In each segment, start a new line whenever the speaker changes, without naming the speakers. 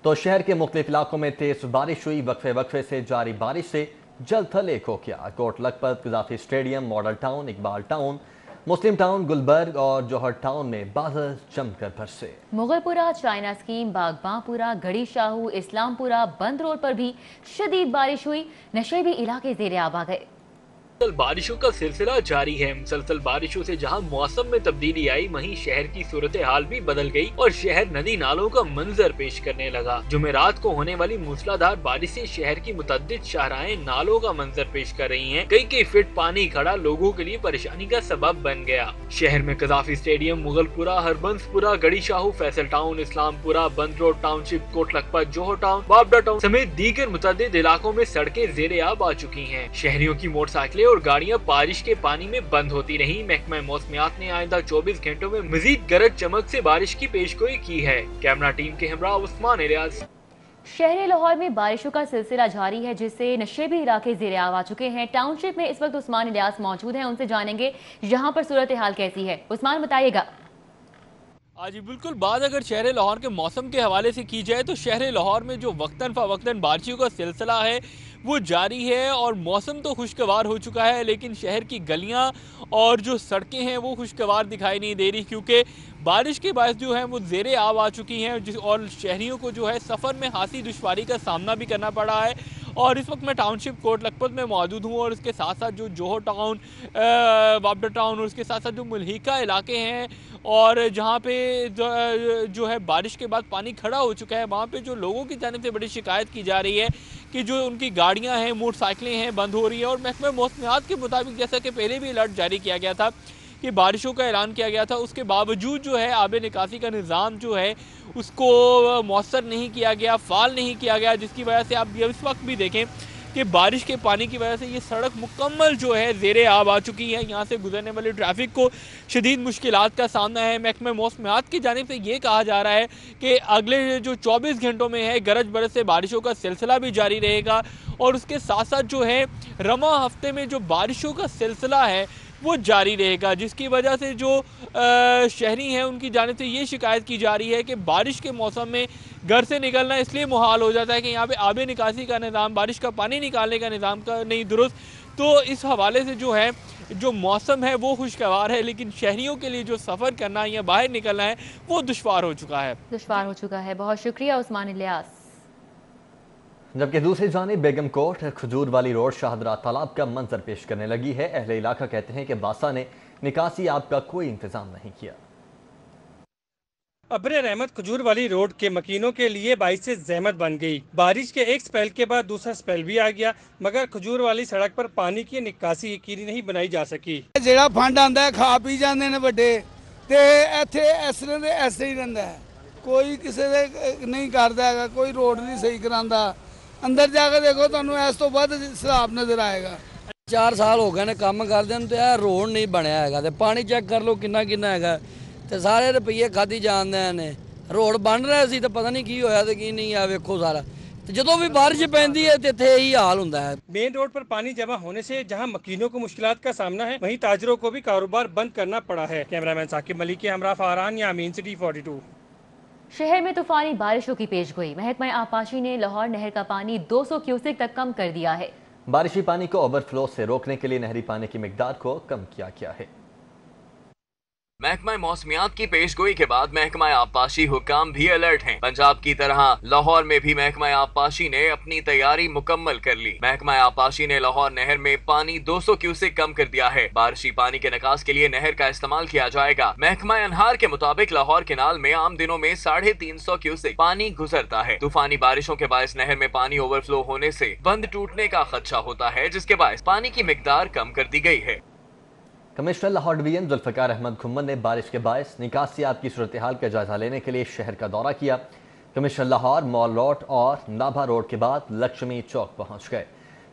तो शहर के मुख्तलिफ इलाकों में तेज बारिश हुई। वक्फे वक्फे से जारी बारिश से जल थल एक हो गया। Kot Lakhpat, Gaddafi stadium, model town, Iqbal town, Muslim town, Gulberg और जौहर टाउन में बादल जमकर बरसे।
Mughalpura, China scheme, Baghbanpura, Garhi Shahu, Islampura, Band road पर भी शदीद बारिश हुई। नशेबी इलाके ज़ेरे आब आ गए।
बारिशों का सिलसिला जारी है। मुसलसल बारिशों से जहां मौसम में तब्दीली आई, वहीं शहर की सूरत हाल भी बदल गई और शहर नदी नालों का मंजर पेश करने लगा। जुमेरात को होने वाली मूसलाधार बारिश से शहर की मुतद्दिद शाहराएं नालों का मंजर पेश कर रही हैं। कई फीट पानी खड़ा लोगों के लिए परेशानी का सबब बन गया। शहर में कजाफी स्टेडियम, मुगलपुरा, हरबंसपुरा, गढ़ी Shahu, Faisal town, Islampura, Band road township, coat Lakhpat, जौहर टाउन, बाबडा टाउन समेत दीगर मुतद्दिद इलाकों में सड़कें ज़ेरे आब आ चुकी हैं। शहरियों की मोटरसाइकिलें और गाड़ियां बारिश के पानी में बंद होती रही। महकमा मौसमियात ने आइंदा 24 घंटों में मजीद गरज चमक से बारिश की पेशगोई की है। कैमरा टीम के हमरा उस्मान इलियास।
शहर लाहौर में बारिशों का सिलसिला जारी है, जिससे नशेबी इलाके ज़ेरे आब आ चुके हैं। टाउनशिप में इस वक्त उस्मान इलियास मौजूद हैं, उनसे जानेंगे यहाँ पर सूरत हाल कैसी है। उस्मान, बताइएगा।
जी बिल्कुल, बात अगर शहर लाहौर के मौसम के हवाले से की जाए तो शहर लाहौर में जो वक्तन फ़वक्तन बारिशों का सिलसिला है वो जारी है और मौसम तो खुशगवार हो चुका है, लेकिन शहर की गलियां और जो सड़कें हैं वो खुशगवार दिखाई नहीं दे रही, क्योंकि बारिश के बायस जो है वो ज़ेरे आब आ चुकी हैं और शहरियों को जो है सफ़र में खासी दुश्वारी का सामना भी करना पड़ा है। और इस वक्त मैं टाउनशिप कोट लखपत में मौजूद हूँ और इसके साथ साथ जो जौहर टाउन, बाबडा टाउन और उसके साथ साथ जो मुल्हिका इलाके हैं और जहाँ पे जो है बारिश के बाद पानी खड़ा हो चुका है, वहाँ पे जो लोगों की जानिब से बड़ी शिकायत की जा रही है कि जो उनकी गाड़ियाँ हैं, मोटरसाइकिलें हैं, बंद हो रही हैं। और महकमा मौसमियात के मुताबिक, जैसा कि पहले भी अलर्ट जारी किया गया था कि बारिशों का ऐलान किया गया था, उसके बावजूद जो है आब निकासी का निज़ाम जो है उसको मौसर नहीं किया गया, फ़ाल नहीं किया गया, जिसकी वजह से आप इस वक्त भी देखें कि बारिश के पानी की वजह से ये सड़क मुकम्मल जो है ज़ेरे आब आ चुकी है। यहाँ से गुजरने वाले ट्रैफिक को शदीद मुश्किलात का सामना है। महकमा मौसमियात की जानिब से ये कहा जा रहा है कि अगले जो 24 घंटों में है गरज बरस से बारिशों का सिलसिला भी जारी रहेगा और उसके साथ साथ जो है रमा हफ्ते में जो बारिशों का सिलसिला है वो जारी रहेगा, जिसकी वजह से जो शहरी हैं उनकी जानिब से ये शिकायत की जा रही है कि बारिश के मौसम में घर से निकलना इसलिए मुहाल हो जाता है कि यहाँ पे आबे निकासी का निज़ाम, बारिश का पानी निकालने का निज़ाम का नहीं दुरुस्त। तो इस हवाले से जो है जो मौसम है वो खुशगवार है, लेकिन शहरियों के लिए जो सफ़र करना या बाहर निकलना है वो दुश्वार हो चुका है।
बहुत शुक्रिया उस्मान इलियास।
जबकि दूसरी जानिब बेगम कोट, खजूर वाली रोड, शाहदरा तालाब का मंजर पेश करने लगी है। अहले इलाका कहते हैं कि बासा ने निकासी आब का कोई इंतजाम नहीं किया।
अब्रे रहमत खजूर वाली रोड के मकीनों के लिए बाइस से जहमत बन गई। बारिश के एक स्पेल के बाद दूसरा स्पेल भी आ गया, मगर खजूर वाली सड़क पर पानी की निकासी यकीनी नहीं बनाई जा सकी।
जेड़ा फंड आंदा है खा पी जाते हैं बड़े, ते इत्थे इस तरह दे ऐसे ही रहंदा है, कोई किसी दे नहीं करता है, कोई रोड नहीं सही करांदा। अंदर जाकर देखो तुहानू इस तो बाद सराब नजर आएगा।
4 साल हो गए ने काम करदे ते यह रोड नहीं बनया हैगा, ते पानी चेक कर लो किन्ना किन्ना हैगा, ते सारे रुपये खाधी जांदे ने। रोड बन रहा सी ते पता नहीं की होया ते की नहीं आ, वेखो सारा जो भी बारिश पैंदी है तो इत्थे यही हाल हुंदा है।
मेन रोड पर पानी जमा होने से जहां मकीनों को मुश्किलात का सामना है, वहीं ताजरों को भी कारोबार बंद करना पड़ा है। कैमरामैन साकिब मलिक के हमरा फरहान, या अमीन सिटी 42।
शहर में तूफानी बारिशों की पेशगोई। महकमा आबपाशी ने लाहौर नहर का पानी 200 क्यूसेक तक कम कर दिया है।
बारिशी पानी को ओवरफ्लो से रोकने के लिए नहरी पानी की मिकदार को कम किया गया है।
महकमा मौसमियात की पेशगोई के बाद महकमा आबपाशी हुक्काम भी अलर्ट हैं। पंजाब की तरह लाहौर में भी महकमा आबपाशी ने अपनी तैयारी मुकम्मल कर ली। महकमा आबपाशी ने लाहौर नहर में पानी 200 क्यूसेक कम कर दिया है। बारिशी पानी के निकास के लिए नहर का इस्तेमाल किया जाएगा। महकमा अनहार के मुताबिक लाहौर केनाल में आम दिनों में 350 क्यूसेक पानी गुजरता है। तूफानी बारिशों के बायस नहर में पानी ओवरफ्लो होने से बंद टूटने का खदशा होता है, जिसके बायस पानी की मिकदार कम कर दी गई है।
कमिश्नर लाहौर डिवीजन जुल्फिकार अहमद खुम्मन ने बारिश के बायस निकासी आब की सूरत हाल का जायजा लेने के लिए शहर का दौरा किया। कमिश्नर लाहौर मॉल रोड और नाभा रोड के बाद लक्ष्मी चौक पहुंच गए।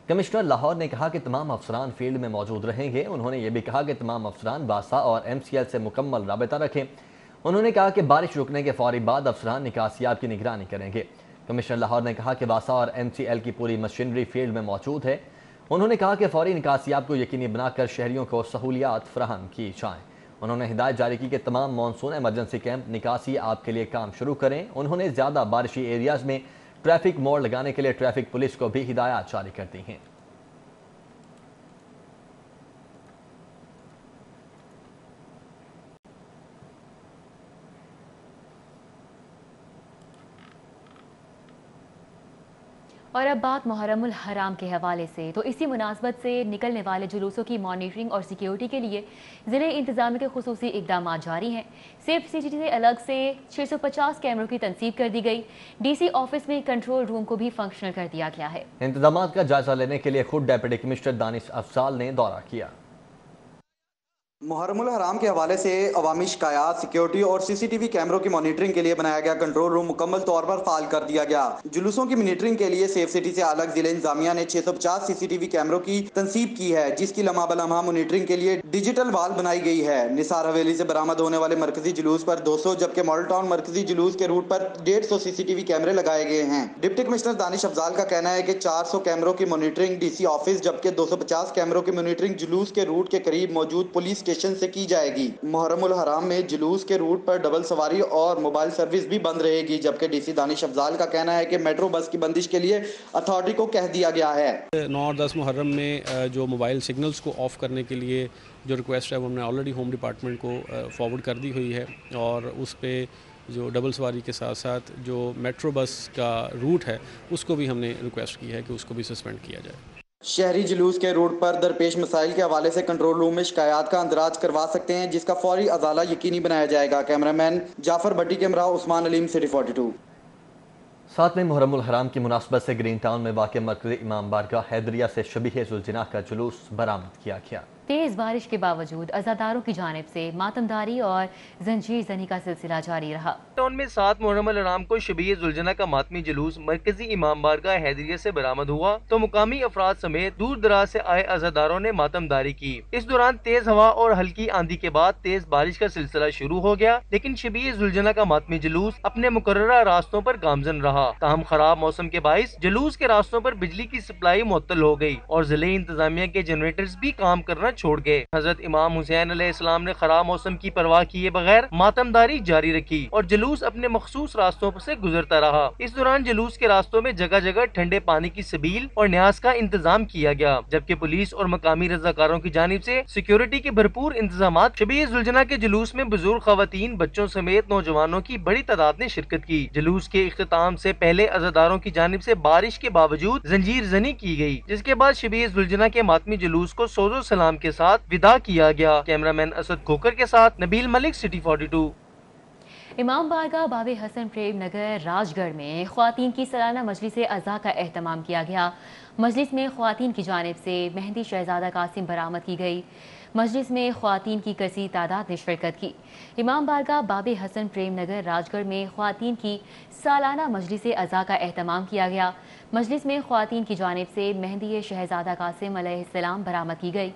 कमिश्नर लाहौर ने कहा कि तमाम अफसरान फील्ड में मौजूद रहेंगे। उन्होंने ये भी कहा कि तमाम अफसरान बासा और MCL से मुकम्मल राबता रखें। उन्होंने कहा कि बारिश रुकने के फौरी बाद अफसरान निकासी आब की निगरानी करेंगे। कमिश्नर लाहौर ने कहा कि बासा और MCL की पूरी मशीनरी फील्ड में मौजूद है। उन्होंने कहा कि फौरी निकासियाब को यकीनी बनाकर शहरियों को सहूलियात फराहम की जाएँ। उन्होंने हिदायत जारी की कि तमाम मानसून इमरजेंसी कैंप निकासी आपके लिए काम शुरू करें। उन्होंने ज़्यादा बारिशी एरियाज में ट्रैफिक मोड़ लगाने के लिए ट्रैफिक पुलिस को भी हिदायत जारी कर दी हैं।
और अब बात मुहर्रमुल हराम के हवाले से, तो इसी मुनासबत से निकलने वाले जुलूसों की मॉनिटरिंग और सिक्योरिटी के लिए ज़िले इंतजामी के खुसूसी इकदाम जारी हैं। सेफ सिटी से अलग से 650 कैमरों की तनसीब कर दी गई। DC ऑफिस में कंट्रोल रूम को भी फंक्शनल कर दिया गया है।
इंतजाम का जायजा लेने के लिए खुद डेप्यूटी कमिश्नर दानिश अफजाल ने दौरा किया।
मुहर्रमुल हराम के हवाले से अवामी शिकायत, सिक्योरिटी और CCTV कैमरों की मॉनिटरिंग के लिए बनाया गया कंट्रोल रूम मुकम्मल तौर पर फाल कर दिया गया। जुलूसों की मॉनिटरिंग के लिए सेफ सिटी से अलग जिले इंतजामिया ने 650 CCTV कैमरों की तनसीब की है, जिसकी लम्हा बलम्हा मॉनिटरिंग के लिए डिजिटल वाल बनाई गई है। निसार हवेली से बरामद होने वाले मरकजी जुलूस पर 200 जबकि मॉडल टाउन मरकजी जुलूस के रूट पर 150 CCTV कैमरे लगाए गए हैं। डिप्टी कमिश्नर दानिश अफजाल का कहना है कि 400 कैमरों की मॉनिटरिंग DC ऑफिस जबकि 250 कैमरों की मॉनिटरिंग जुलूस के रूट के करीब मौजूद पुलिस स्टेशन से की जाएगी। मुहर्रमुल हराम में जुलूस के रूट पर डबल सवारी और मोबाइल सर्विस भी बंद रहेगी, जबकि DC दानिश अफजाल का कहना है कि मेट्रो बस की बंदिश के लिए अथॉरिटी को कह दिया गया है।
9 और 10 मुहर्रम में जो मोबाइल सिग्नल्स को ऑफ करने के लिए जो रिक्वेस्ट है वो हमने ऑलरेडी होम डिपार्टमेंट को फॉरवर्ड कर दी हुई है, और उस पे जो डबल सवारी के साथ साथ जो मेट्रो बस का रूट है उसको भी हमने रिक्वेस्ट की है कि उसको भी सस्पेंड किया जाए।
शहरी जुलूस के रूट पर दरपेश मसाइल के हवाले से कंट्रोल रूम में शिकायत का अंदराज करवा सकते हैं, जिसका फौरी अजाला यकीनी बनाया जाएगा। कैमरामैन जाफर भट्टी के हमरा उस्मान अलीम, सिटी 42।
7वें मुहर्रमुल हराम की मुनासबत से ग्रीन टाउन में वाक़ मरकज़ी इमाम बारगाह हैदरिया से शबीह ज़ुलजना का जुलूस बरामद किया गया।
तेज बारिश के बावजूद अज़ादारों की जानिब से मातमदारी और जंजीर जनी का सिलसिला जारी रहा।
टाउन में 7 मुहर्रमुल हराम को शबीह ज़ुलजना का मातमी जुलूस मरकजी इमाम बारगाह हैदरिया से बरामद हुआ, तो मुकामी अफराद समेत दूर दराज से आए अज़ादारों ने मातमदारी की। इस दौरान तेज हवा और हल्की आंधी के बाद तेज बारिश का सिलसिला शुरू हो गया, लेकिन शबीह ज़ुलजना का मातमी जुलूस अपने मुकर्ररा रास्तों पर गामजन रहा। ताहम खराब मौसम के बाइस जुलूस के रास्तों पर बिजली की सप्लाई मुअत्तल हो गई और जिले इंतजामिया के जनरेटर्स भी काम करना छोड़ गए। हजरत इमाम हुसैन अलैहिस्सलाम ने खराब मौसम की परवाह किए बगैर मातमदारी जारी रखी और जुलूस अपने मखसूस रास्तों से गुजरता रहा। इस दौरान जुलूस के रास्तों में जगह जगह ठंडे पानी की सबील और न्यास का इंतजाम किया गया, जबकि पुलिस और मकामी रज़ाकारों की जानिब से सिक्योरिटी के भरपूर इंतजाम। शबीह ज़ुलजना के जुलूस में बुजुर्ग ख़वातीन, बच्चों समेत नौजवानों की बड़ी तादाद ने शिरकत की। जुलूस के इख्तिताम से पहले अज़ादारों की जानिब से बारिश के बावजूद जंजीर जनी की गई, जिसके बाद शबीह ज़ुलजना के मातमी जुलूस को सोजो सलाम के साथ विदा किया गया। कैमरामैन असद खोकर के साथ नबील मलिक, सिटी 42।
इमाम बारगाह बाबे हसन प्रेम नगर राजगढ़ में ख्वातीन की सालाना मजलिस अज़ा का एहतमाम किया गया। मजलिस में ख्वातीन की जानिब से मेहंदी शहजादा कासिम बरामद की गई। मजलिस में ख्वातीन की कसीर तादाद ने शिरकत की। इमाम बारगाह बाबे हसन प्रेम नगर राजगढ़ में ख्वातीन की सालाना मजलिस अज़ा का एहतमाम किया गया। मजलिस में ख्वातीन की जानिब से मेहंदी शहजादा कासिम अलैहिस्सलाम बरामद की गई।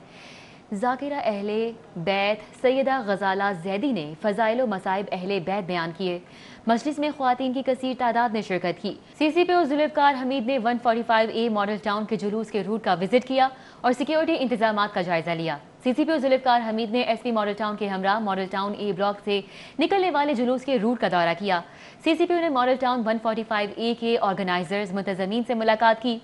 ज़ाकिरा अहले बैत सैयदा गजाला जैदी ने फ़ज़ाइल व मसाइब अहले बैत बयान किए। मजलिस में ख्वातीन की कसीर तादाद ने शिरकत की। CCPO जुल्फ़िकार हमीद ने 145A मॉडल टाउन के जुलूस के रूट का विजिट किया और सिक्योरिटी इंतजामात का जायजा लिया। CCPO जुल्फ़िकार हमीद ने SP मॉडल टाउन के हमरा मॉडल टाउन A ब्लॉक से निकलने वाले जुलूस के रूट का दौरा किया। CCPO ने मॉडल टाउन 145A के ऑर्गेनाइजर्स मुंतज़मीन से मुलाकात की।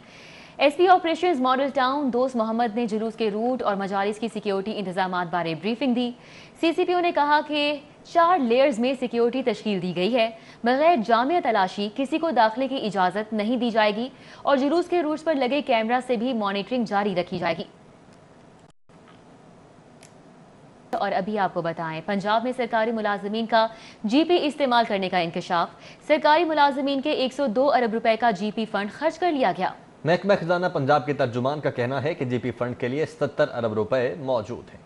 SP ऑपरेशंस मॉडल टाउन दोस्त मोहम्मद ने जुलूस के रूट और मजालिस की सिक्योरिटी इंतजामात बारे ब्रीफिंग दी। CCPO ने कहा कि 4 लेयर्स में सिक्योरिटी तश्कील दी गई है। बगैर जामिया तलाशी किसी को दाखिले की इजाज़त नहीं दी जाएगी और जुलूस के रूट्स पर लगे कैमरा से भी मॉनिटरिंग जारी रखी जाएगी। और अभी आपको बताएं, पंजाब में सरकारी मुलाजमीन का GP इस्तेमाल करने का इंकशाफ। सरकारी मुलाजमीन के 102 अरब रुपए का GP फंड खर्च कर लिया गया।
महकमा खजाना पंजाब के तर्जुमान का कहना है कि GP फंड के लिए 77 अरब रुपए मौजूद हैं।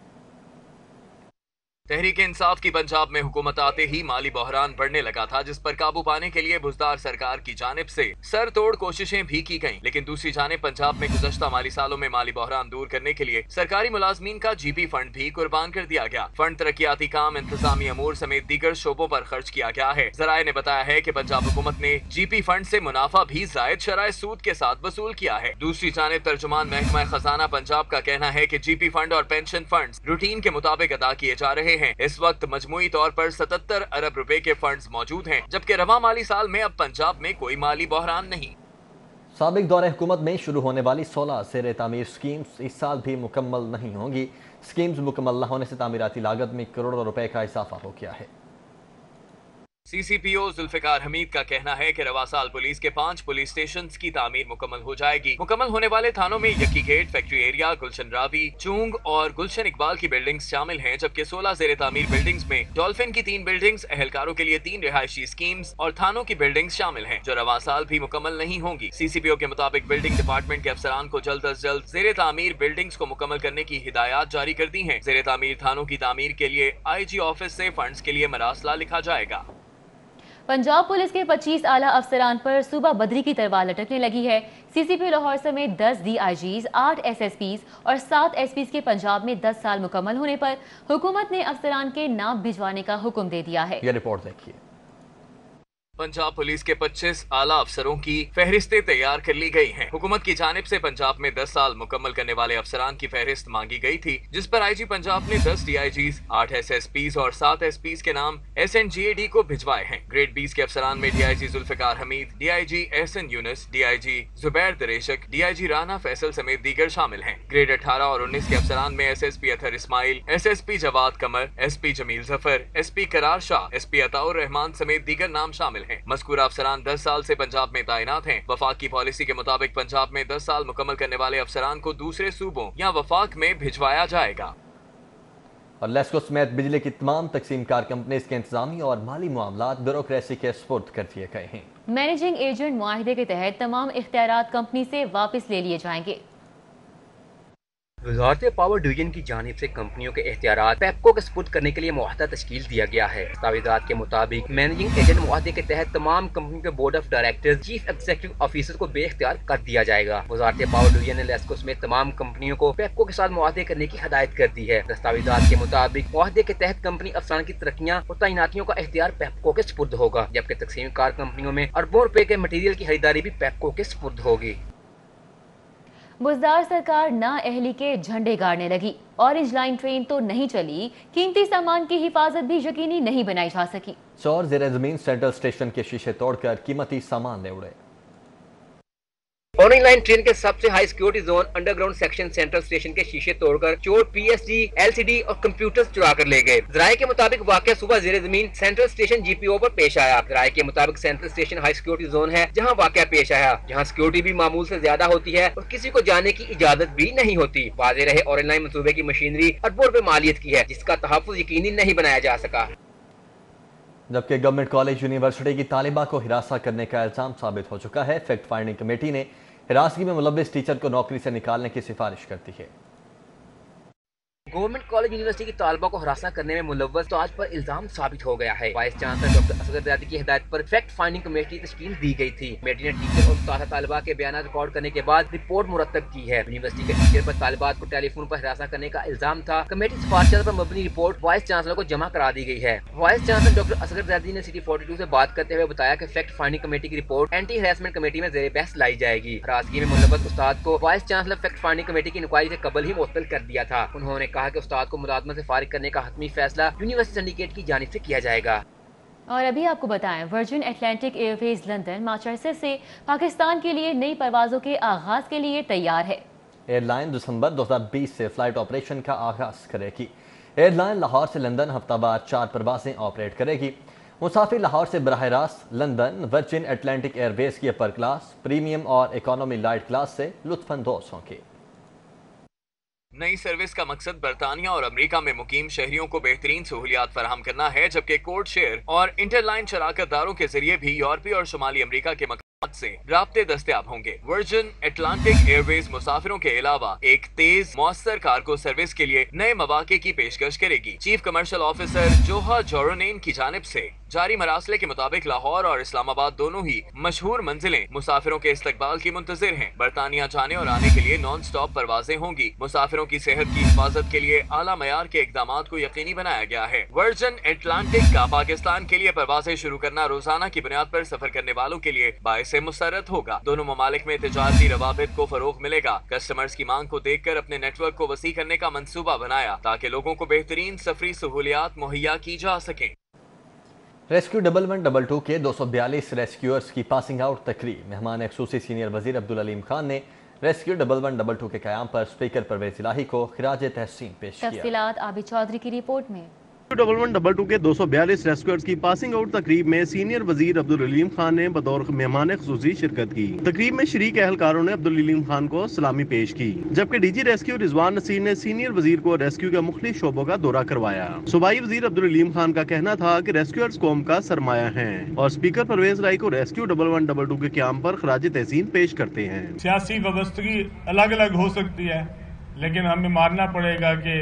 तहरीक इंसाफ की पंजाब में हुकूमत आते ही माली बहरान बढ़ने लगा था, जिस पर काबू पाने के लिए बुजदार सरकार की जानिब से सर तोड़ कोशिशें भी की गईं। लेकिन दूसरी जानिब पंजाब में गुज़श्ता माली सालों में माली बहरान दूर करने के लिए सरकारी मुलाजमीन का GP फंड भी कुर्बान कर दिया गया। फंड तरक्याती काम, इंतजामी अमूर समेत दीगर शोबों पर खर्च किया गया है। ज़राए ने बताया है कि पंजाब हुकूमत ने GP फंड से मुनाफा भी जायद शराय सूद के साथ वसूल किया है। दूसरी जानिब तर्जुमान महकमा खजाना पंजाब का कहना है कि GP फंड और पेंशन फंड रूटीन के मुताबिक अदा किए जा रहे हैं। इस वक्त मजमूई तौर पर 77 अरब रुपए के फंड्स मौजूद हैं, जबकि रवा माली साल में अब पंजाब में कोई माली बहरान नहीं।
साबिक दौरे हुकूमत में शुरू होने वाली 16 ज़ेर तामीर स्कीम्स इस साल भी मुकम्मल नहीं होंगी। स्कीम्स मुकम्मल न होने से तामीराती लागत में करोड़ों रुपए का इजाफा हो गया है।
CCPO जुल्फिकार हमीद का कहना है कि रवा साल पुलिस के 5 पुलिस स्टेशन की तामीर मुकम्मल हो जाएगी। मुकम्मल होने वाले थानों में यकी गेट, फैक्ट्री एरिया, गुलशन रावी, चूंग और गुलशन इकबाल की बिल्डिंग्स शामिल हैं, जबकि 16 ज़ेर तामीर बिल्डिंग्स में डॉल्फिन की 3 बिल्डिंग्स, एहलकारों के लिए 3 रिहायशी स्कीम्स और थानों की बिल्डिंग्स शामिल हैं, जो रवा साल भी मुकम्मल नहीं होंगी। CCPO के मुताबिक बिल्डिंग डिपार्टमेंट के अफसरान को जल्द अज जल्द ज़ेर तामीर बिल्डिंग्स को मुकम्मल करने की हिदायत जारी कर दी है। ज़ेर तामीर थानों की तामीर के लिए IG ऑफिस से फंड्स के लिए मरासला लिखा जाएगा।
पंजाब पुलिस के 25 आला अफसरान पर सूबा बदरी की तलवार लटकने लगी है। CCP लाहौर समेत 10 DIGs, 8 SSPs और 7 SPs के पंजाब में 10 साल मुकम्मल होने पर हुकूमत ने अफसरान के नाम भिजवाने का हुक्म दे दिया है।
यह रिपोर्ट देखिए।
पंजाब पुलिस के 25 आला अफसरों की फहरिस्तें तैयार कर ली गई हैं। हुकूमत की जानिब से पंजाब में 10 साल मुकम्मल करने वाले अफसरान की फहरिस्त मांगी गई थी, जिस पर IG पंजाब ने 10 DIGs, 8 SSPs और 7 SPs के नाम SNGAD को भिजवाए हैं। ग्रेड 20 के अफसरान में DIG Zulfikar Hamid, DIG Ehsan Yunus, DIG Zubair दरेशक, DIG Rana Faisal समेत दीगर शामिल हैं। ग्रेड 18 और 19 के अफसरान में SSP अतहर इस्माइल, SSP जवाद कमर, SP जमील जफर, SP करार शाह, SP अताउर रहमान समेत दीगर नाम शामिल हैं। मज़कूर अफसरान 10 साल से पंजाब में तैनात हैं। वफाक की पॉलिसी के मुताबिक पंजाब में 10 साल मुकम्मल करने वाले अफसरान को दूसरे सूबों या वफाक में भिजवाया जाएगा।
और लेस्को समेत बिजली की तमाम तकसीम कार कंपनीज के इंतजामी और माली मामलात ब्यूरोक्रेसी के सुपुर्द कर दिए गए हैं।
मैनेजिंग एजेंट मुआहिदे के तहत तमाम इख्तियारात कंपनी से वापस ले लिए जाएंगे।
वज़ारत पावर डिवीजन की जानिब से कंपनियों के इख्तियारात पेप्को के सपुर्द करने के लिए मुआहदा तश्कील दिया गया है। दस्तावेज़ात के मुताबिक मैनेजिंग एजेंट मुआहदे के तहत तमाम कंपनियों के board of directors, chief executive officer को बेइख्तियार कर दिया जाएगा। वज़ारत पावर डिवीजन ने लेस्को समेत तमाम कंपनियों को पेप्को के साथ मुआहदे करने की हदायत कर दी है। दस्तावेज़ात के मुताबिक मुआहदे के तहत कंपनी अफसरान की तरक्कियाँ और तैनातियों का इख्तियार पेप्को के सपुर्द होगा, जबकि तकसीम कार कंपनियों में अरबों रुपए के मटीरियल की खरीदारी भी पेप्को के सपुर्द होगी।
बुज़दार सरकार नाअहली के झंडे गाड़ने लगी। ऑरेंज लाइन ट्रेन तो नहीं चली, कीमती सामान की हिफाजत भी यकीनी नहीं बनाई जा सकी।
चोर ज़ेरे ज़मीन सेंट्रल स्टेशन के शीशे तोड़कर कीमती सामान ले उड़े।
ऑरेंज लाइन ट्रेन के सबसे high security zone underground section central station के शीशे तोड़कर चोर PSG, LCD और कंप्यूटर्स चुरा कर ले गए। जराये के मुताबिक वाकया सुबह ज़ेरे ज़मीन सेंट्रल स्टेशन GPO पर पेश आया। जराये के मुताबिक central station high security zone है, जहां वाकया पेश आया, जहां सिक्योरिटी भी मामूल से ज्यादा होती है और किसी को जाने की इजाजत भी नहीं होती। वाज़ेह रहे ऑरेंज लाइन मंसूबे की मशीनरी अरबों रुपए मालियत की है, जिसका तहफ़्फ़ुज़ यकीनी नहीं बनाया जा सका।
जबकि गवर्नमेंट कॉलेज यूनिवर्सिटी की तालिबा को हिरासत करने का इल्जाम साबित हो चुका है। फैक्ट फाइंडिंग कमेटी ने हिरासगी में मुलव्विस टीचर को नौकरी से निकालने की सिफारिश करती है।
गवर्नमेंट कॉलेज यूनिवर्सिटी की तालिबा को हरासा करने में मुलव्वस उस्ताद पर इल्जाम साबित हो गया है। वाइस चांसलर डॉक्टर असगर ज़यादी की हिदायत पर फैक्ट फाइंडिंग कमेटी तश्कील दी गई थी। कमेटी ने टीचर और उस्ताद तालिबा के बयान रिकॉर्ड करने के बाद रिपोर्ट मुरतब की है। यूनिवर्सिटी के टीचर पर तालिबात को टेलीफोन पर हरासा करने का इल्जाम था। कमेटी सिफारिश पर मबनी रिपोर्ट वाइस चांसलर को जमा करा दी गई है। वाइस चांसलर डॉक्टर असगर ज़यादी ने सिटी 42 से बात करते हुए बताया कि फैक्ट फाइंडिंग कमेटी की रिपोर्ट एंटी हरासमेंट कमेटी में ज़ेरे बहस लाई जाएगी। हरासगी में मुलव्वस उस्ताद को vice chancellor fact finding committee की इंक्वायरी से कबल ही मुअत्तल कर दिया था। उन्होंने कहा कि उस्ताद को से फारिग करने का हतमी फैसला यूनिवर्सिटी सिंडिकेट की जानिब से किया जाएगा।
और अभी आपको बताएं, वर्जिन एटलांटिक एयरवेज लंदन मार्च से पाकिस्तान के लिए नई परवाजों के आगाज के लिए तैयार है।
एयरलाइन दिसंबर 2020 से फ्लाइट ऑपरेशन का आगाज करेगी। एयरलाइन लाहौर से लंदन हफ्तावार 4 परवाजें ऑपरेट करेगी। मुसाफिर लाहौर से बराह रास्त लंदन वर्जिन एटलांटिक एयरवेज की अपर क्लास, प्रीमियम और इकोनॉमी लाइट क्लास से लुत्फानंदोज होंगे।
नई सर्विस का मकसद बरतानिया और अमेरिका में मुकीम शहरियों को बेहतरीन सहूलियात फराहम करना है, जबकि कोड शेयर और इंटरलाइन शराकतदारों के जरिए भी यूरोपीय और शुमाली अमेरिका के मकामात से राब्ते दस्तयाब होंगे। वर्जिन एटलांटिक एयरवेज मुसाफिरों के अलावा एक तेज मौसर कार्गो सर्विस के लिए नए मौके की पेशकश करेगी। चीफ कमर्शियल ऑफिसर जोहा जोरोनेन की जानिब से जारी मरासले के मुताबिक लाहौर और इस्लामाबाद दोनों ही मशहूर मंजिलें मुसाफिरों के इस्तकबाल की मुंतजिर हैं। बरतानिया जाने और आने के लिए नॉन स्टॉप परवाजें होंगी। मुसाफिरों की सेहत की हिफाजत के लिए आला मयार के इकदाम को यकीनी बनाया गया है। वर्जिन एटलांटिक का पाकिस्तान के लिए परवाजें शुरू करना रोजाना की बुनियाद पर सफर करने वालों के लिए बाइसे मुसर्रत होगा। दोनों ममालिक में तिजारती रवाबित को फरोग मिलेगा। कस्टमर्स की मांग को देखकर अपने नेटवर्क को वसी करने का मंसूबा बनाया ताकि लोगों को बेहतरीन सफरी सहूलियात मुहैया की जा सकें।
रेस्क्यू 1122 के 242 रेस्क्यूअर्स की पासिंग आउट तकरीब। मेहमान ख़ुसूसी सीनियर वजीर अब्दुल अलीम खान ने रेस्क्यू 1122 के क़याम पर स्पीकर परवेज इलाही को खिराज तहसीन पेश किया।
तफसीलात आबिद चौधरी की रिपोर्ट में।
1122 के 242 रेस्क्यूअर्स की पासिंग आउट तकरीब में सीनियर वजीर अब्दुल अलीम खान ने बतौर मेहमान ख़ुसूसी शिरकत की। तकरीब में शरीक अहलकारों ने अब्दुल अलीम खान को सलामी पेश की, जबकि डीजी रेस्क्यू रिजवान नसीर ने सीनियर वजीर को रेस्क्यू के मुख्तलिफ शोबों का दौरा करवाया। सूबाई वजीर अब्दुल अलीम खान का कहना था कि रेस्क्यूअर्स कौम का सरमाया है और स्पीकर परवेज इलाही को रेस्क्यू 1122 के क़याम पर खराज तहसीन पेश करते हैं।
सियासी व्यवस्था अलग अलग हो सकती है, लेकिन हमें मानना पड़ेगा कि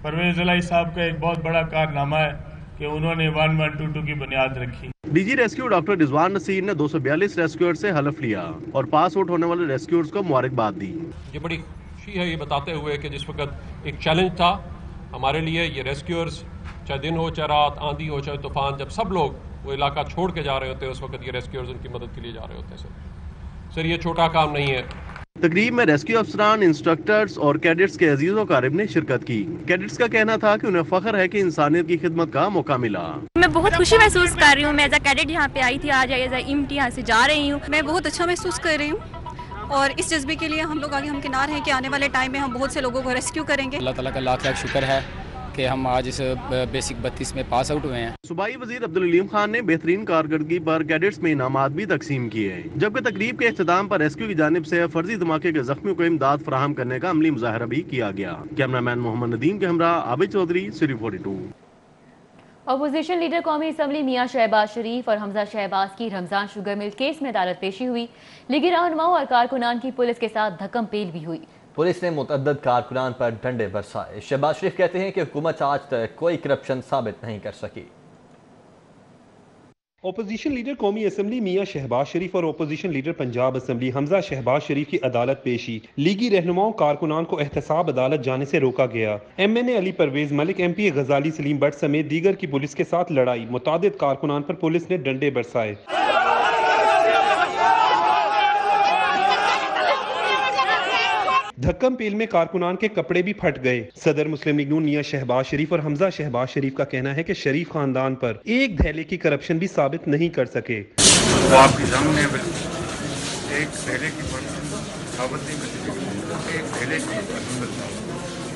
परवेज इलाही साहब का एक बहुत बड़ा कारनामा है कि उन्होंने 1122 की बुनियाद रखी।
DG rescue doctor Rizwan Naseer ने 242 रेस्क्यूअर्स से हलफ लिया और पास आउट होने वाले रेस्क्यूअर्स को मुबारकबाद दी।
ये बड़ी खुशी है ये बताते हुए कि जिस वक्त एक चैलेंज था हमारे लिए, ये रेस्क्यूअर्स चाहे दिन हो चाहे रात, आंधी हो चाहे तूफान, जब सब लोग वो इलाका छोड़ के जा रहे होते हैं उस वक्त ये रेस्क्यूअर्स उनकी मदद के लिए जा रहे होते हैं। सर ये छोटा काम नहीं है।
तकरीब में रेस्क्यू अफसरान, इंस्ट्रक्टर्स और कैडेट्स के अजीज व क़रीब ने शिरकत की। कैडेट्स का कहना था कि उन्हें फख्र है कि इंसानियत की खिदमत का मौका मिला।
मैं बहुत खुशी महसूस कर रही हूँ। मैं एज अ कैडेट यहाँ पे आई थी, आज एज अ EMT यहाँ से जा रही हूँ। मैं बहुत अच्छा महसूस कर रही हूँ और इस जज्बे के लिए हम लोग आगे हमकिनार हैं कि आने वाले टाइम में हम बहुत से लोगों को रेस्क्यू करेंगे।
अल्लाह ताला का लाख लाख शुक्र है कि हम आज इस बेसिक 32 में पास आउट हुए हैं।
सूबाई वजीर अब्दुल अलीम खान ने बेहतरीन कारकर्दगी पर कैडेट्स में इनामात भी तकसीम किए, जबकि तकरीब के इख्तिताम पर रेस्क्यू की जानिब से फर्जी धमाके के जख्मियों को इमदाद फराहम करने का अमली मुजाहरा भी किया गया। कैमरामैन मोहम्मद नदीम के हमरा Abid Chaudhry, city 42।
Opposition leader कौमी असम्बली मियां शहबाज शरीफ और हमजा शहबाज की रमजान शुगर मिल केस में अदालत पेशी हुई। लीगी रहनुमाओं और कारकुनान की पुलिस के साथ धक्कम पेल भी हुई।
पुलिस ने मुतअद्दिद कारकुनान पर डंडे बरसाए। शहबाज शरीफ कहते हैं कि हुकूमत आज तक कोई करप्शन साबित नहीं कर सकी।
ओपोजिशन लीडर कौमी असम्बली मियां शहबाज शरीफ और opposition leader Punjab assembly Hamza Shehbaz Sharif की अदालत पेशी। लीगी रहनुमाओं कारकुनान को एहतसाब अदालत जाने से रोका गया। MNA अली परवेज मलिक, MP गजाली सलीम भट्ट समेत दीगर की पुलिस के साथ लड़ाई। मुतादिद कारकुनान पर पुलिस ने डंडे बरसाए। धक्कम पेल में कारकुनान के कपड़े भी फट गए। सदर मुस्लिम लीग नून मियां शहबाज शरीफ और हमजा शहबाज शरीफ का कहना है कि शरीफ खानदान पर एक धैले की करप्शन भी साबित नहीं कर सके।
आपके सामने एक धैले की साबित नहीं कर सके, एक धैले की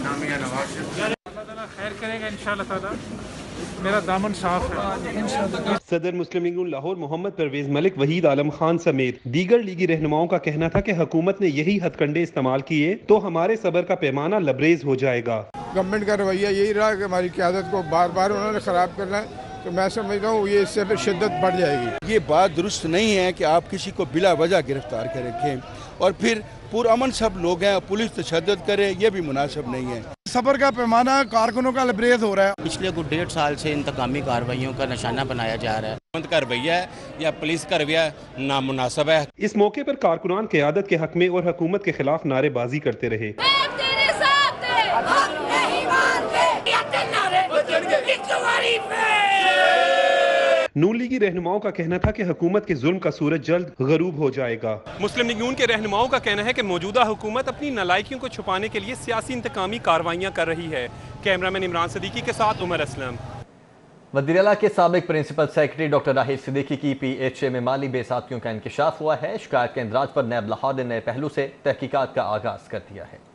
नामिया नवाज खैर करेगा इंशाअल्लाह ताला। मेरा दामन साफ है।
सदर मुस्लिम लीग नून लाहौर मोहम्मद परवेज मलिक, वहीद आलम खान समेत दीगर लीगी रहनुमाओं का कहना था कि हुकूमत ने यही हथकंडे इस्तेमाल किए तो हमारे सबर का पैमाना लबरेज हो जाएगा।
गवर्नमेंट का रवैया यही रहा कि हमारी क़यादत को बार बार उन्होंने खराब करना है, तो मैं समझता हूँ ये इससे शिद्दत बढ़ जाएगी।
ये बात दुरुस्त नहीं है कि आप किसी को बिला वजह गिरफ्तार कर रखें और फिर पुरअमन सब लोग हैं, पुलिस तशद्दुद करे, ये भी मुनासिब नहीं है।
सबर का पैमाना कारकुनों का लबरेज हो रहा है।
पिछले कुछ 1.5 साल से इंतकामी कार्रवाइयों का निशाना बनाया जा रहा है।
हुकूमत का रवैया या पुलिस का रवैया नामुनासिब है।
इस मौके पर कारकुनान क़यादत के हक में और हुकूमत के खिलाफ नारेबाजी करते रहे। नून लीगी रहनुमाओं का कहना था कि हुकूमत के जुल्म का सूरज जल्द गरूब हो जाएगा।
मुस्लिम लीग नून के रहनुमाओं का कहना है कि मौजूदा हुकूमत अपनी नालायकियों को छुपाने के लिए सियासी इंतकामी कार्रवाइयां कर रही है। कैमरामैन इमरान सदीकी के साथ उमर असलम।
वज़ीर-ए-आला के साबिक principal secretary doctor Rahil Siddiqui की PHA में माली बेसातियों का इंकशाफ हुआ है। शिकायत के इंदराज पर नैब लाहौर ने नए पहलू से तहकीकात का आगाज कर दिया है।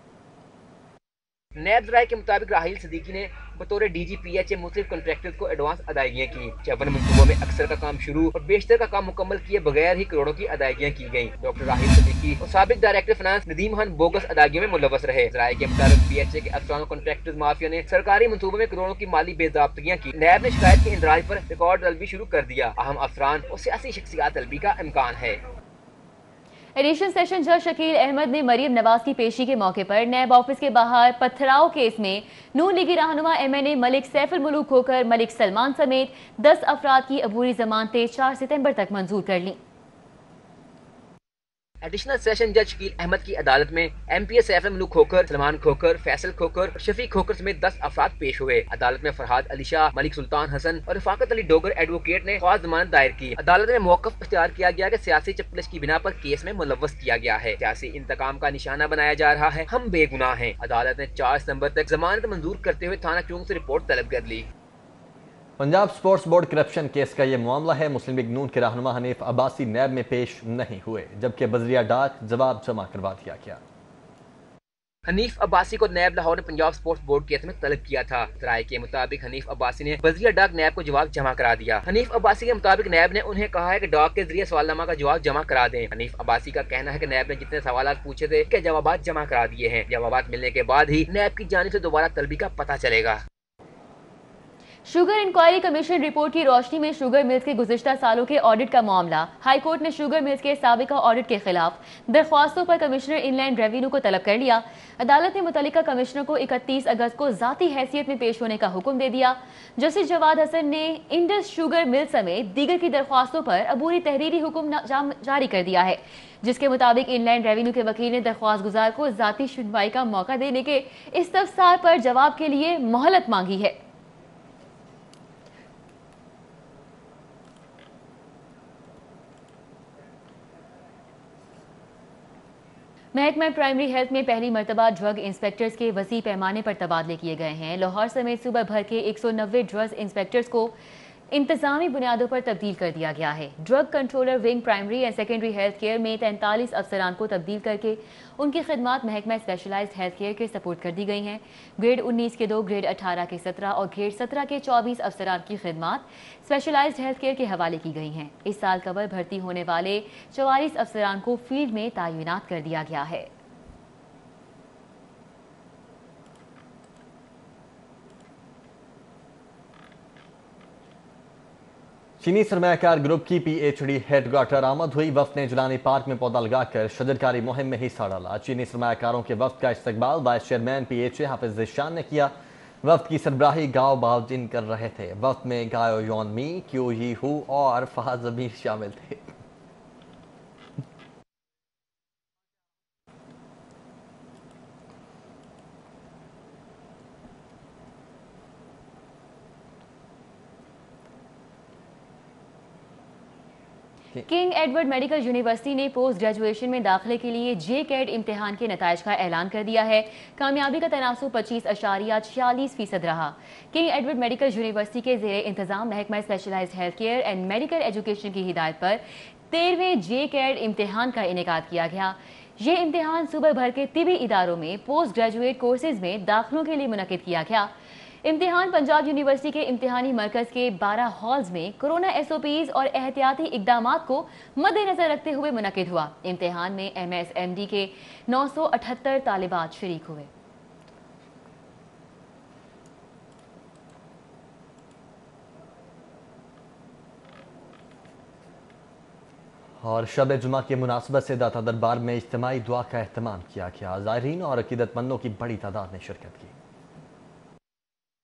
नैब राय के मुताबिक राहिल सिद्दीकी ने बतौर DG PHA मुख्तलिफ कॉन्ट्रैक्टर्स को एडवांस अदायगियाँ की। 54 मनसूबों में अक्सर का काम शुरू और बेशतर का काम मुकम्मल किए बगैर ही करोड़ों की अदायगियाँ की गयी। डॉक्टर राहिल सिद्दीकी और साबिक director finance Nadeem Khan bogus अदायगियों में मुलव्वस रहे। राय के मुताबिक PHA के अफसरान कॉन्ट्रैक्टर्स माफिया ने सरकारी मनसूबों में करोड़ों की माली बेज़ाब्तगियाँ की। नैब ने शिकायत के इंदराज पर रिकॉर्ड तलबी शुरू कर दिया। अहम अफसरान और सियासी शख्सियात तलबी का इम्कान है।
एडिशनल सेशन जज शकील अहमद ने मरीम नवाज की पेशी के मौके पर नैब ऑफिस के बाहर पथराव केस में नून लीगी रहनुमा MNA मलिक सैफुल मुल्क खोकर मलिक सलमान समेत 10 अफराद की अबूरी जमानतें 4 सितंबर तक मंजूर कर लीं।
एडिशनल सेशन जज शकील अहमद की अदालत में MPA सैफुल मुल्क खोकर, सलमान खोकर, फैसल खोकर, शफीक खोकर समेत 10 अफराद पेश हुए। अदालत में फरहाद अली शाह, मलिक सुल्तान हसन और रफाकत अली डोगर एडवोकेट ने ख्वास जमानत दायर की। अदालत में मौक़िफ़ इख्तियार किया गया कि सियासी चपलिश की बिना पर केस में मुलव्वस किया गया है, सियासी इंतकाम का निशाना बनाया जा रहा है, हम बेगुनाह हैं। अदालत ने 4 सितंबर तक जमानत मंजूर करते हुए थाना चौक से रिपोर्ट तलब कर ली।
Punjab sports board corruption case का ये मामला है। मुस्लिम लीग नून के रहनुमा हनीफ अब्बासी नैब में पेश नहीं हुए, जबकि बजरिया डाक जवाब जमा करवा दिया गया।
हनीफ अब्बासी को नैब लाहौर ने पंजाब स्पोर्ट्स बोर्ड केस में तलब किया था। राय के मुताबिक हनीफ अब्बासी ने बजरिया डाक नैब को जवाब जमा करा दिया। हनीफ अब्बासी के मुताबिक नैब ने उन्हें कहा है कि डाक के जरिए सवालनामा का जवाब जमा करा दें। हनीफ अब्बासी का कहना है कि नैब ने जितने सवाल पूछे थे के जवाब जमा करा दिए हैं। जवाब मिलने के बाद ही नैब की जानिब से दोबारा तलबी का पता चलेगा।
शुगर इंक्वायरी कमीशन रिपोर्ट की रोशनी में शुगर मिल्स के गुज़िश्ता सालों के ऑडिट का मामला। हाई कोर्ट ने शुगर मिल्स के साबिका ऑडिट के खिलाफ दरख्वास्तों पर कमिश्नर इनलैंड रेवेन्यू को तलब कर लिया। अदालत ने मुतल्लिका कमिश्नर को 31 अगस्त को ज़ाती हैसियत में पेश होने का हुक्म दे दिया। जस्टिस जवाद हसन ने इंडस शुगर मिल समेत दीगर की दरख्वास्तों पर अबूरी तहरीरी हुक्म जारी कर दिया है, जिसके मुताबिक इनलैंड रेवेन्यू के वकील ने दरख्वास्त गुजार को ज़ाती सुनवाई का मौका देने के इस्तफसार पर जवाब के लिए मोहलत मांगी है। महकमा प्राइमरी हेल्थ में पहली मरतबा ड्रग इंस्पेक्टर्स के वसी पैमाने पर तबादले किए गए हैं। लाहौर समेत सूबा भर के 190 ड्रग इंस्पेक्टर्स को इंतजामी बुनियादों पर तब्दील कर दिया गया है। Drug controller wing primary and secondary health care में 43 अफसरान को तब्दील करके उनकी खिदमात महकमा स्पेशलाइज्ड हेल्थ केयर के सपोर्ट कर दी गई हैं। ग्रेड 19 के 2, ग्रेड 18 के 17 और ग्रेड 17 के 24 अफसरान की खिदमात स्पेशलाइज्ड हेल्थ केयर के हवाले की गई हैं। इस साल कवर भर्ती होने वाले 44 अफसरान को फील्ड में तैनात कर दिया गया है।
चीनी सरमायाकार ग्रुप की PhD हेडक्वार्टर आमद हुई। वफ्द ने जिलानी पार्क में पौधा लगाकर शजरकारी मुहिम में हिस्सा डाला। चीनी सरमायाकारों के वफ्द का इस्तकबाल वाइस चेयरमैन PHA हाफिज ज़िशान ने किया। वफ्द की सरबराही गाओ बावजिन कर रहे थे। वफ्द में गायो योन मी, क्यू यी हु और फहद ज़मीर शामिल थे।
किंग एडवर्ड मेडिकल यूनिवर्सिटी ने पोस्ट ग्रेजुएशन में दाखिले के लिए JCAT इम्तिहान के नताइज का ऐलान कर दिया है। कामयाबी का तनासुब 25.46% रहा। किंग एडवर्ड मेडिकल यूनिवर्सिटी के ज़ेरे इंतजाम महकमा specialised health care and medical education की हिदायत पर 13वें JCAT इम्तिहान का इनेकाद किया गया। ये इम्तिहान सूबा भर के तिबी इदारों में पोस्ट ग्रेजुएट कोर्सेज में दाखिलों के लिए मुनक्किद किया गया। इम्तिहान पंजाब यूनिवर्सिटी के इम्तिहानी मरकज के 12 हॉल्स में कोरोना SOPs और एहतियाती इकदामात को मद्देनजर रखते हुए मुनक्किद हुआ। इम्तिहान में MS MD के 978 तालिबात शरीक हुए।
और शब जुमा की मुनासबत से दाता दरबार में इज्तिमाई दुआ का एहतमाम किया गया। ज़ायरीन और अकीदतमंदों की बड़ी तादाद ने शिरकत की।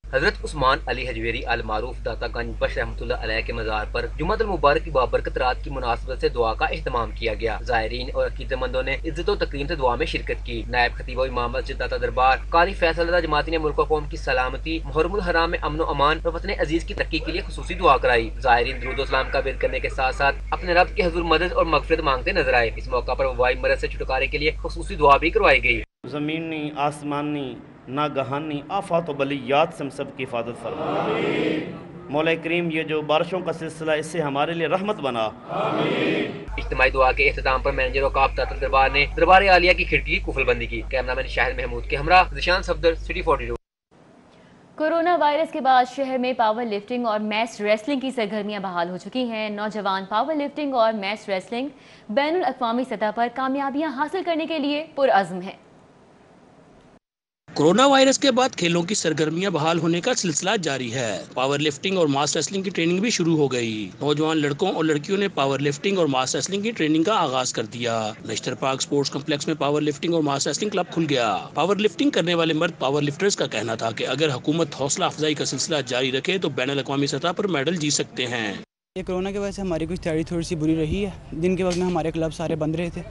हजरत उस्मान अली हजवेरी अल मारूफ दातागंज बश रहमतुल्लाह अलैह के मज़ार पर जुमातुल मुबारक की बाबरकत रात की मुनासबत से दुआ का एहतमाम किया गया। ज़ायरीन और अकीदतमंदों ने इज्जत और तकरीम से दुआ में शिरकत की। नायब खतीब इमाम मस्जिद दाता दरबार कारी फैसल रज़ा जमाती ने मुल्क कौम की सलामती, मुहर्रमुल हराम में अमन अमान और वतन अजीज की तरक्की के लिए खुसूसी दुआ कराई। ज़ायरीन दुरूद सलाम का विर्द करने के साथ साथ अपने रब के हुज़ूर मदद और मग़फ़िरत मांगते नजर आए। इस मौका पर वबाई मरज़ से छुटकारे के लिए खुसूसी दुआ भी करवाई गई।
ज़मीनी आसमानी नागहानी आफात बलियात से हम सब की हिफाजत फरमा। मौला करीम ये जो बारिशों का सिलसिला इससे हमारे लिए रहमत बना।
इज्तिमाई दुआ के इख्तिताम पर मैनेजर औकाफ दाता दरबार ने दरबार आलिया की खिड़की की कुफलबंदी की। कैमरामैन शाहिद महमूद के हमरा Zeeshan Safdar, city 42।
Corona virus के बाद शहर में पावर लिफ्टिंग और मैस रेसलिंग की सरगर्मियां बहाल हो चुकी हैं। नौजवान पावर लिफ्टिंग और मैस रेसलिंग बैनुल अक़वामी सतह पर कामयाबियां हासिल करने के लिए पुरअज़्म हैं।
कोरोना वायरस के बाद खेलों की सरगर्मियां बहाल होने का सिलसिला जारी है। पावर लिफ्टिंग और मास रेसलिंग की ट्रेनिंग भी शुरू हो गई। नौजवान लड़कों और लड़कियों ने पावर लिफ्टिंग और मास रेसलिंग की ट्रेनिंग का आगाज कर दिया। नश्तर पार्क स्पोर्ट्स कॉम्प्लेक्स में पावर लिफ्टिंग और मास रेसलिंग क्लब खुल गया। पावर लिफ्टिंग करने वाले मर्द पावर लिफ्टर्स का कहना था कि अगर हुकूमत हौसला अफजाई का सिलसिला जारी रखे तो बैनुल अक़वामी सतह पर मेडल जीत सकते हैं।
ये कोरोना की वजह से हमारी कुछ तैयारी थोड़ी सी बुरी रही है। दिन के वक्त में हमारे क्लब सारे बंद रहे थे,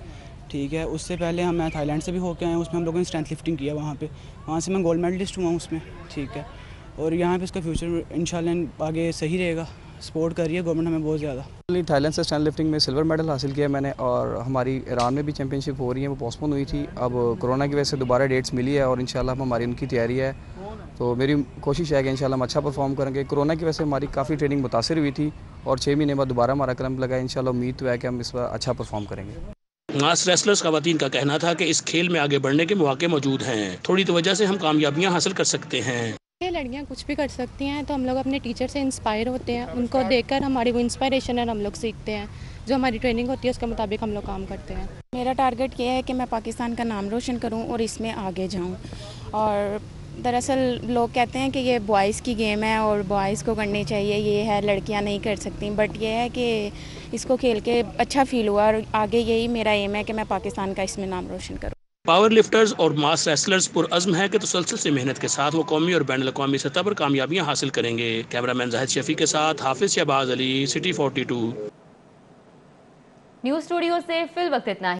ठीक है। उससे पहले मैं थाईलैंड से भी होकर आया हूँ, उसमें हम लोगों ने स्ट्रेंथ लिफ्टिंग किया वहाँ से मैं गोल्ड मेडलिस्ट हुआ उसमें, ठीक है। और यहाँ पे इसका फ्यूचर इंशाल्लाह आगे सही रहेगा। सपोर्ट कर रही है गवर्नमेंट हमें बहुत ज़्यादा।
थाईलैंड से स्ट्रेंथ लिफ्टिंग में सिल्वर मेडल हासिल किया मैंने, और हमारी ईरान में भी चैम्पियनशिप हो रही है, वो पोस्टपोन हुई थी। अब कोरोना की वजह से दोबारा डेट्स मिली है और इंशाल्लाह हमारी उनकी तैयारी है। तो मेरी कोशिश है कि इंशाल्लाह हम अच्छा परफॉर्म करेंगे। कोरोना की वजह से हमारी काफ़ी ट्रेनिंग मुतासिर हुई थी और 6 महीने बाद दोबारा हमारा कैंप लगा। इंशाल्लाह उम्मीद तो है कि हम इस बार अच्छा परफॉर्म करेंगे।
मास रेसलर्स खवातीन का कहना था कि इस खेल में आगे बढ़ने के मौके मौजूद हैं। थोड़ी तवज्जो से हम कामयाबियां हासिल कर सकते हैं।
ये लड़कियां कुछ भी कर सकती हैं, तो हम लोग अपने टीचर से इंस्पायर होते हैं। उनको देखकर हमारी वो इंस्पायरेशन है, हम लोग सीखते हैं। जो हमारी ट्रेनिंग होती है उसके मुताबिक हम लोग काम करते हैं।
मेरा टारगेट ये है कि मैं पाकिस्तान का नाम रोशन करूं और इसमें आगे जाऊं। और दरअसल लोग कहते हैं कि ये बॉयज़ की गेम है और बॉयज़ को करनी चाहिए, ये है लड़कियां नहीं कर सकती, बट ये है कि इसको खेल के अच्छा फील हुआ और आगे यही मेरा एम है कि मैं पाकिस्तान का इसमें नाम रोशन करूं।
पावर लिफ्टर्स और मास रेसलर्स पुरअज़्म है कि तसलसल से मेहनत के साथ वो कौमी और बैनुल अक़वामी सतह पर कामयाबियां हासिल करेंगे। कैमरामैन जाहिद शफी के साथ Hafiz Shahbaz Ali, city 42।
News studio से फिल वक्त इतना ही।